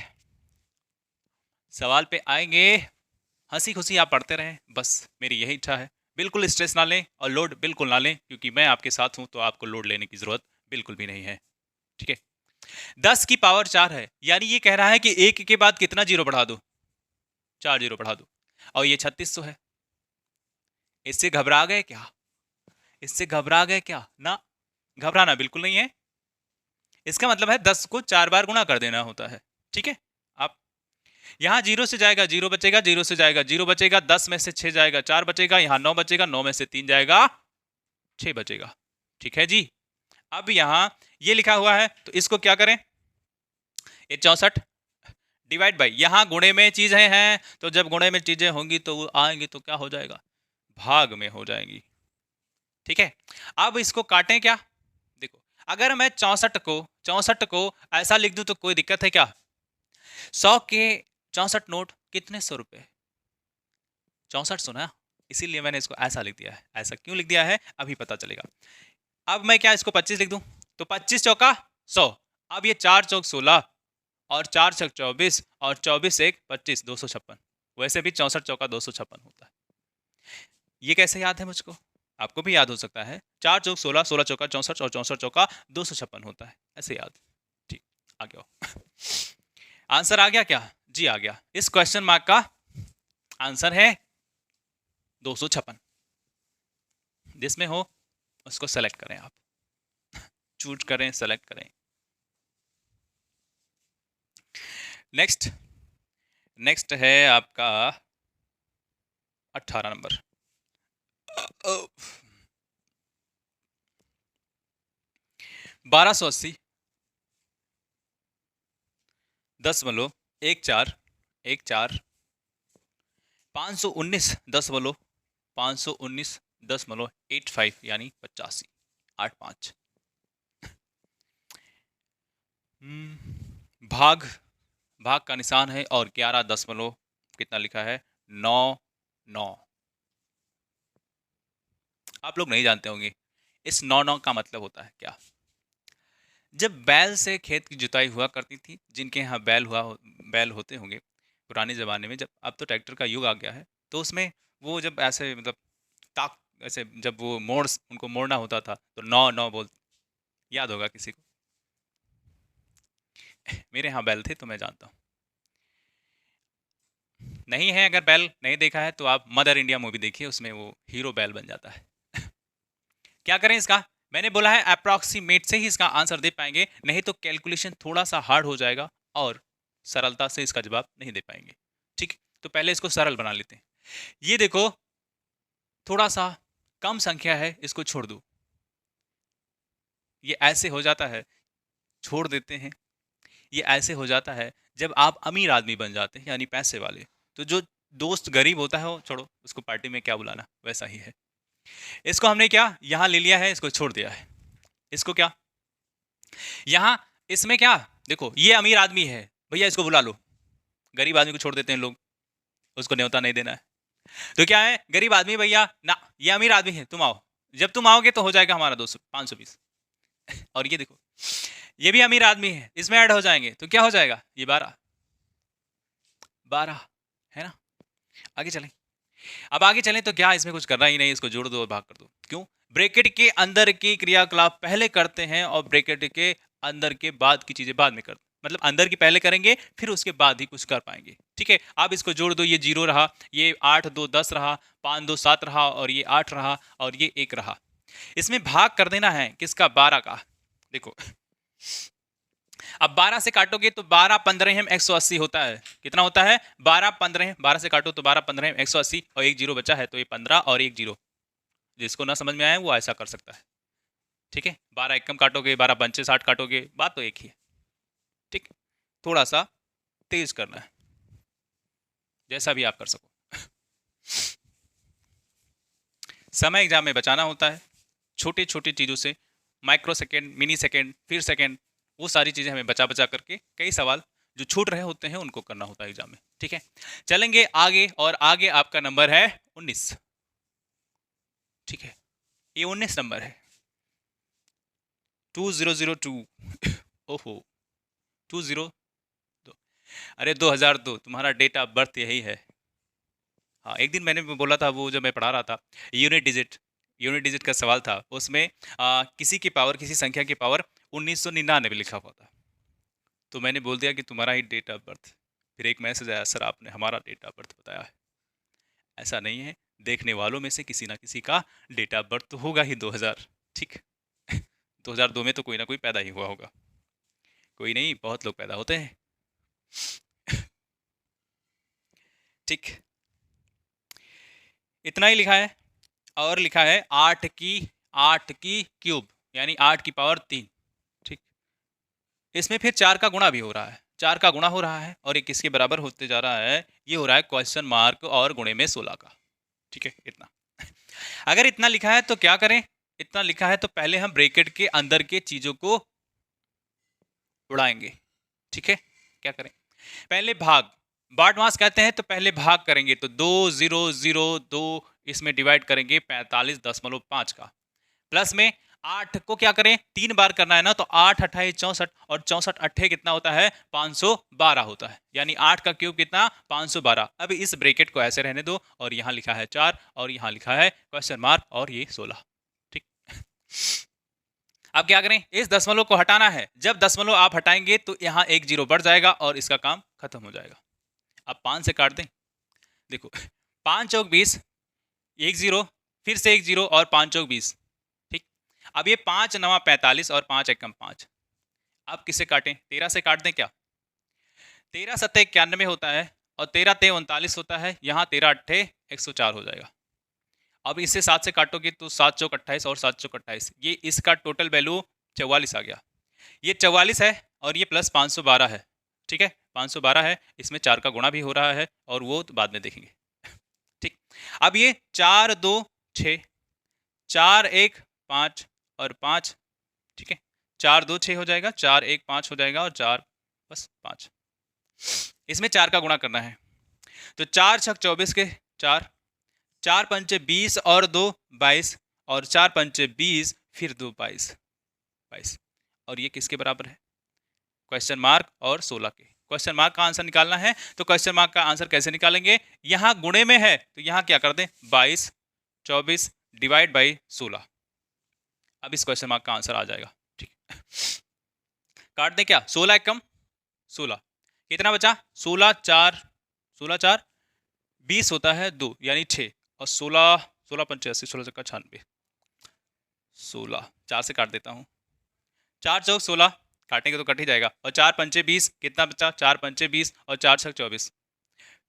सवाल पे आएंगे। हंसी खुशी आप पढ़ते रहें, बस मेरी यही इच्छा है। बिल्कुल स्ट्रेस ना लें और लोड बिल्कुल ना लें, क्योंकि मैं आपके साथ हूं तो आपको लोड लेने की जरूरत बिल्कुल भी नहीं है। ठीक है, 10 की पावर 4 है, यानी ये कह रहा है कि एक के बाद कितना जीरो बढ़ा दो, 4 जीरो बढ़ा दो। और ये 3600 है। इससे घबरा गए क्या? इससे घबरा गए क्या? ना, घबराना बिल्कुल नहीं है। इसका मतलब है 10 को 4 बार गुणा कर देना होता है। ठीक है, आप यहाँ जीरो से जाएगा जीरो बचेगा, जीरो से जाएगा जीरो बचेगा, 10 में से 6 जाएगा 4 बचेगा, यहाँ 9 बचेगा, 9 में से 3 जाएगा 6 बचेगा। ठीक है जी। अब यहाँ ये लिखा हुआ है तो इसको क्या करें? ये 64 डिवाइड बाई, यहाँ गुणे में चीजें हैं तो जब गुणे में चीजें होंगी तो वो आएंगी तो क्या हो जाएगा? भाग में हो जाएंगी। ठीक है, अब इसको काटें क्या? देखो, अगर मैं 64 को ऐसा लिख दूं तो कोई दिक्कत है क्या? 100 के 64 नोट कितने 100 रुपए? 64 सुना, इसीलिए मैंने इसको ऐसा लिख दिया है। ऐसा क्यों लिख दिया है अभी पता चलेगा। अब मैं क्या इसको 25 लिख दूं? तो 25 चौका 100। अब ये 4 चौक 16 और 4 छक 24 और 24 एक 25, 256। वैसे भी 64 चौका 256 होता है। ये कैसे याद है मुझको? आपको भी याद हो सकता है। 4 चौक 16, 16 चौका 64 और 64 चौका 256 होता है, ऐसे याद। ठीक, आ गया। आंसर आ गया क्या? जी आ गया। इस क्वेश्चन मार्क का आंसर है 256। जिसमें हो उसको सेलेक्ट करें, आप चूज करें, सेलेक्ट करें। नेक्स्ट, नेक्स्ट है आपका 18 नंबर। 1280 10 1 4 1 4 519 519 85 यानी 85 85। भाग, भाग का निशान है और 11 कितना लिखा है? 9 9। आप लोग नहीं जानते होंगे इस 9 9 का मतलब होता है क्या। जब बैल से खेत की जुताई हुआ करती थी, जिनके यहाँ बैल होते होंगे पुराने ज़माने में, जब अब तो ट्रैक्टर का युग आ गया है, तो उसमें वो जब ऐसे मतलब ताक ऐसे जब वो उनको मोड़ना होता था तो 9 9 बोल, याद होगा किसी को? मेरे यहाँ बैल थे तो मैं जानता हूँ। नहीं है, अगर बैल नहीं देखा है तो आप मदर इंडिया मूवी देखिए, उसमें वो हीरो बैल बन जाता है। क्या करें इसका? मैंने बोला है अप्रॉक्सीमेट से ही इसका आंसर दे पाएंगे, नहीं तो कैलकुलेशन थोड़ा सा हार्ड हो जाएगा और सरलता से इसका जवाब नहीं दे पाएंगे। ठीक, तो पहले इसको सरल बना लेते हैं। ये देखो, थोड़ा सा कम संख्या है, इसको छोड़ दो। ये ऐसे हो जाता है, छोड़ देते हैं। ये ऐसे हो जाता है जब आप अमीर आदमी बन जाते हैं, यानी पैसे वाले। तो जो दोस्त गरीब होता है वो छोड़ो, उसको पार्टी में क्या बुलाना, वैसा ही है। इसको हमने क्या यहाँ ले लिया है, इसको छोड़ दिया है। इसको क्या यहाँ, इसमें क्या, देखो ये अमीर आदमी है भैया, इसको बुला लो। गरीब आदमी को छोड़ देते हैं लोग, उसको न्योता नहीं देना है। तो क्या है, गरीब आदमी भैया ना, ये अमीर आदमी है, तुम आओ। जब तुम आओगे तो हो जाएगा हमारा 200 520। और ये देखो, ये भी अमीर आदमी है, इसमें ऐड हो जाएंगे तो क्या हो जाएगा, ये 12 12 है ना। आगे चलें। अब आगे चलें तो क्या, इसमें कुछ करना ही नहीं, इसको जोड़ दो और भाग कर दो। क्यों? ब्रैकेट के अंदर की क्रियाकलाप पहले करते हैं और ब्रैकेट के अंदर के बाद की चीजें बाद में करते हैं। मतलब अंदर की पहले करेंगे फिर उसके बाद ही कुछ कर पाएंगे। ठीक है, आप इसको जोड़ दो, ये 0 रहा, ये 8 2 10 रहा, 5 2 7 रहा, और ये 8 रहा, और ये 1 रहा। इसमें भाग कर देना है किसका, 12 का। देखो अब 12 से काटोगे तो 12 15 180 होता है। कितना होता है? 12 15, 12 से काटो तो 12 15 180, और एक जीरो बचा है तो ये 15 और एक जीरो। जिसको ना समझ में आया वो ऐसा कर सकता है। ठीक है, 12 एकम काटोगे, 12 पंचे 60 काटोगे, बात तो एक ही है। ठीक, थोड़ा सा तेज करना है। जैसा भी आप कर सको। समय एग्जाम में बचाना होता है, छोटी छोटी चीज़ों से, माइक्रो सेकेंड, मिनी सेकेंड, फिर सेकेंड, वो सारी चीज़ें हमें बचा बचा करके कई सवाल जो छूट रहे होते हैं उनको करना होता है एग्जाम में। ठीक है, चलेंगे आगे, और आगे आपका नंबर है 19। ठीक है, ये 19 नंबर है, 2002। ओहो, 20, अरे 2002 तुम्हारा डेट ऑफ बर्थ यही है। हाँ, एक दिन मैंने बोला था, वो जब मैं पढ़ा रहा था, यूनिट डिजिट का सवाल था, उसमें किसी की पावर, किसी संख्या की पावर 1999 लिखा हुआ था, तो मैंने बोल दिया कि तुम्हारा ही डेट ऑफ बर्थ। फिर एक मैसेज आया, सर आपने हमारा डेट ऑफ बर्थ बताया है। ऐसा नहीं है, देखने वालों में से किसी ना किसी का डेट ऑफ बर्थ तो होगा ही 2000। ठीक, 2002 में तो कोई ना कोई पैदा ही हुआ होगा, कोई नहीं, बहुत लोग पैदा होते हैं। ठीक, इतना ही लिखा है, और लिखा है 8 की क्यूब, यानी 8 की पावर 3। ठीक, इसमें फिर 4 का गुणा भी हो रहा है, 4 का गुणा हो रहा है, और ये किसके बराबर होते जा रहा है, ये हो रहा है क्वेश्चन मार्क और गुणे में 16 का। ठीक है, इतना। अगर इतना लिखा है तो क्या करें, इतना लिखा है तो पहले हम ब्रैकेट के अंदर के चीजों को उड़ाएंगे। ठीक है, क्या करें, पहले भाग, बार्ड मास कहते हैं, तो पहले भाग करेंगे, तो 2002 इसमें डिवाइड करेंगे 45.5 का, प्लस में 8 को क्या करें, 3 बार करना है ना, तो 8 28 64, और 64 अट्ठे कितना होता है, 512 होता है, यानी 8 का क्यूब कितना, 512। अब इस ब्रैकेट को ऐसे रहने दो, और यहां लिखा है 4, और यहां लिखा है क्वेश्चन मार्क, और ये 16। ठीक, अब क्या करें, इस दशमलव को हटाना है, जब दशमलव आप हटाएंगे तो यहाँ एक जीरो बढ़ जाएगा और इसका काम खत्म हो जाएगा। अब 5 से काट दें, देखो 5 चौक 20, एक जीरो, फिर से एक जीरो, और 5 चौक 20। ठीक, अब ये 5 नवा 45, और 5 एकम 5। अब किसे काटें, 13 से काट दें क्या, 13 सत्ते 91 होता है, और 13 ते 39 होता है, यहाँ 13 अट्ठे 104 हो जाएगा। अब इसे 7 से काटोगे तो 7 चौक 28, और 7 चौक 28, ये इसका टोटल वैल्यू 44 आ गया। ये 44 है, और ये प्लस 512 है। ठीक है, 512 है, इसमें 4 का गुणा भी हो रहा है, और वो तो बाद में देखेंगे। ठीक, अब ये 4 2 6, 4 1 5, और 5। ठीक है, 4 2 6 हो जाएगा, 4 1 5 हो जाएगा, और 4 बस 5। इसमें 4 का गुणा करना है, तो 4 छक 24 के 4, 4 पंचे 20, और 2 22, और 4 पंचे 20, फिर 2 22, 22, और ये किसके बराबर है, क्वेश्चन मार्क और 16 के। क्वेश्चन मार्क का आंसर निकालना है, तो क्वेश्चन मार्क का आंसर कैसे निकालेंगे, यहां गुणे में है तो यहां क्या कर दें, 22 24 डिवाइड बाई 16। अब इस क्वेश्चन मार्क का आंसर आ जाएगा। ठीक, काट दें क्या, 16 कम 16, कितना बचा, 16 4, 16 4 20 होता है 2, यानी 6, और 16 16 85, 16 चक्का 96, 16 4 से काट देता हूँ, 4 चौक 16, काटेंगे तो कट ही जाएगा, और 4 पंचे 20, कितना बचा, 4 पंचे 20, और 4 छक 24,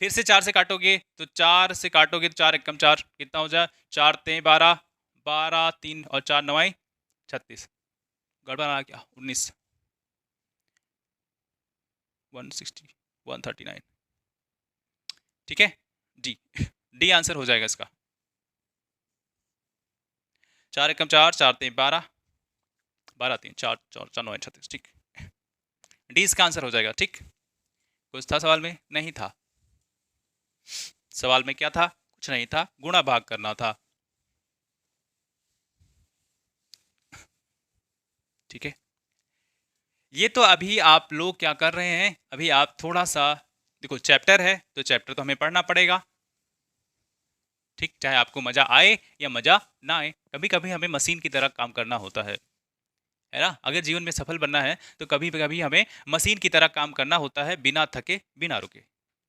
फिर से 4 से काटोगे, तो 4 से काटोगे तो 4 एकम 4, कितना हो जाए, 4 ते 12, 12 3, और 4 9 36, गड़बड़ आ क्या, 19, 160 139। ठीक है, डी, डी आंसर हो जाएगा इसका। 4 एकम 4, 4 ते 12, 12 3 4 4 4 9 36। ठीक, डी इसका आंसर हो जाएगा। ठीक, कुछ था सवाल में, नहीं था, सवाल में क्या था, कुछ नहीं था, गुणा भाग करना था। ठीक है, ये तो अभी आप लोग क्या कर रहे हैं, अभी आप थोड़ा सा देखो, चैप्टर है तो चैप्टर तो हमें पढ़ना पड़ेगा। ठीक, चाहे आपको मजा आए या मजा ना आए, कभी कभी हमें मशीन की तरह काम करना होता है ना। अगर जीवन में सफल बनना है तो कभी कभी हमें मशीन की तरह काम करना होता है, बिना थके बिना रुके।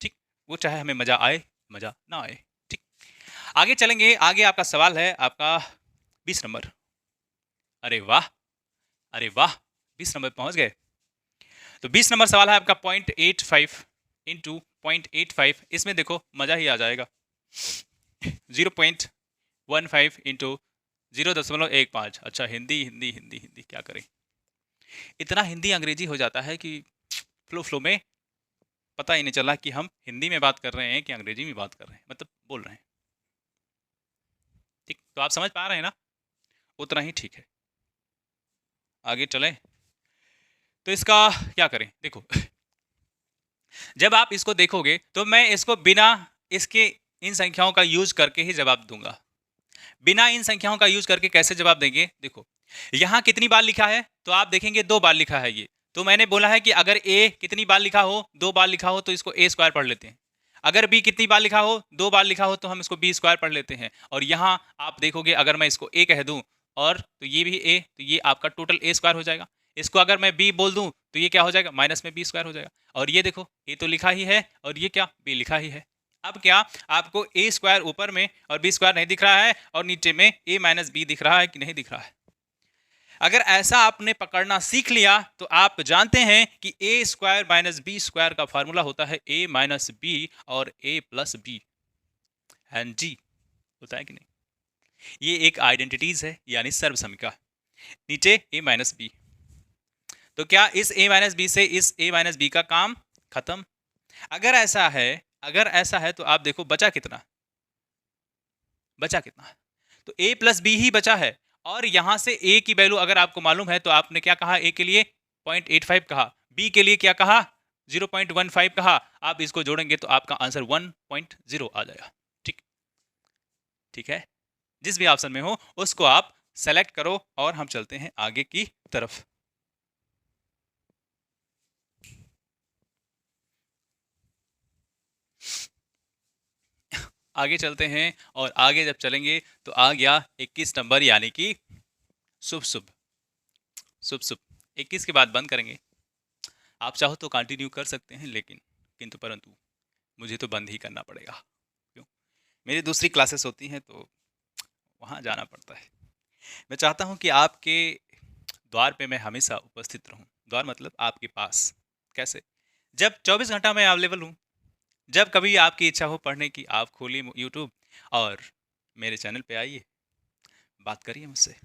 ठीक, वो चाहे हमें मजा आए मजा ना आए। ठीक, आगे चलेंगे, आगे आपका सवाल है आपका 20 नंबर। अरे वाह, अरे वाह, 20 नंबर पहुंच गए। तो 20 नंबर सवाल है आपका 0.85 इंटू 0.85, इसमें देखो मजा ही आ जाएगा। 0.15 इंटू 0.15। अच्छा, हिंदी हिंदी हिंदी हिंदी क्या करें, इतना हिंदी अंग्रेजी हो जाता है कि फ्लो फ्लो में पता ही नहीं चला कि हम हिंदी में बात कर रहे हैं कि अंग्रेजी में बात कर रहे हैं, मतलब बोल रहे हैं। ठीक, तो आप समझ पा रहे हैं ना, उतना ही ठीक है। आगे चलें, तो इसका क्या करें, देखो जब आप इसको देखोगे तो मैं इसको बिना इसके इन संख्याओं का यूज करके ही जवाब दूंगा। बिना इन संख्याओं का यूज करके कैसे जवाब देंगे, देखो यहां कितनी बार लिखा है तो आप देखेंगे 2 बार लिखा है ये, तो मैंने बोला है कि अगर ए कितनी बार लिखा हो, 2 बार लिखा हो, तो इसको ए स्क्वायर पढ़ लेते हैं। अगर बी कितनी बार लिखा हो, 2 बार लिखा हो, तो हम इसको बी स्क्वायर पढ़ लेते हैं। और यहाँ आप देखोगे अगर मैं इसको ए कह दूं और तो ये भी ए, तो ये आपका टोटल ए स्क्वायर हो जाएगा। इसको अगर मैं बी बोल दूं तो ये क्या हो जाएगा, माइनस में बी स्क्वायर हो जाएगा। और ये देखो ए तो लिखा ही है और ये क्या, बी लिखा ही है। अब क्या आपको ए स्क्वायर ऊपर में और बी स्क्वायर नहीं दिख रहा है और नीचे में ए माइनस बी दिख रहा है कि नहीं दिख रहा है। अगर ऐसा आपने पकड़ना सीख लिया तो आप जानते हैं कि ए स्क्वायर माइनस बी स्क्वायर का फॉर्मूला होता है ए माइनस बी और ए प्लस बी एंड जी, होता है कि नहीं। ये एक आइडेंटिटीज है, यानी सर्वसमिका। नीचे ए माइनस बी, तो क्या इस ए माइनस बी से इस ए माइनस बी का काम खत्म। अगर ऐसा है तो आप देखो बचा कितना, तो a प्लस बी ही बचा है। और यहां से a की वैल्यू अगर आपको मालूम है तो आपने क्या कहा, a के लिए 0.85 कहा, b के लिए क्या कहा 0.15 कहा। आप इसको जोड़ेंगे तो आपका आंसर 1.0 आ जाएगा। ठीक, ठीक है, जिस भी ऑप्शन में हो उसको आप सेलेक्ट करो और हम चलते हैं आगे की तरफ। आगे चलते हैं और आगे जब चलेंगे तो आ गया 21 नंबर, यानी कि शुभ शुभ शुभ शुभ। 21 के बाद बंद करेंगे। आप चाहो तो कंटिन्यू कर सकते हैं, लेकिन किंतु परंतु मुझे तो बंद ही करना पड़ेगा। क्यों, मेरी दूसरी क्लासेस होती हैं तो वहाँ जाना पड़ता है। मैं चाहता हूँ कि आपके द्वार पे मैं हमेशा उपस्थित रहूँ। द्वार मतलब आपके पास। कैसे, जब 24 घंटा मैं अवेलेबल हूँ। जब कभी आपकी इच्छा हो पढ़ने की, आप खोलिए यूट्यूब और मेरे चैनल पे आइए, बात करिए मुझसे।